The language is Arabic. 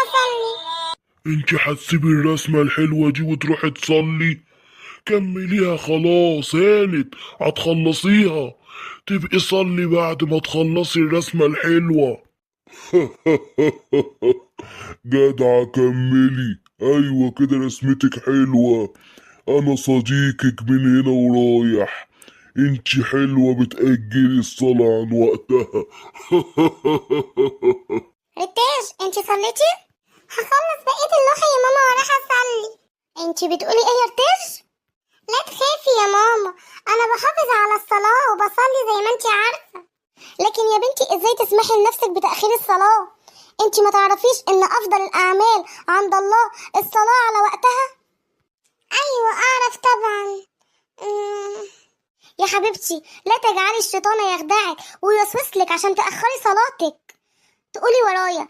اصلي. انت هتسيبي الرسمة الحلوة دي وتروحي تصلي؟ كمليها خلاص، هانت هتخلصيها. تبقي صلي بعد ما تخلصي الرسمة الحلوة. جدعة كملي، ايوه كده رسمتك حلوة. انا صديقك من هنا ورايح. انتي حلوة بتأجلي الصلاة عن وقتها. ريتاش، انتي صليتي؟ هخلص بقية اللوحة يا ماما وراح اصلي. انتي بتقولي ايه يا ريتاش؟ لا تخافي يا ماما، انا بحافظ على الصلاة وبصلي زي ما انتي عارفة. لكن يا بنتي ازاي تسمحي لنفسك بتأخير الصلاة؟ انتي ما تعرفيش ان افضل الاعمال عند الله الصلاة على وقتها؟ ايوه اعرف طبعا. يا حبيبتي لا تجعلي الشيطان يخدعك ويوسوسلك عشان تأخري صلاتك. تقولي ورايا: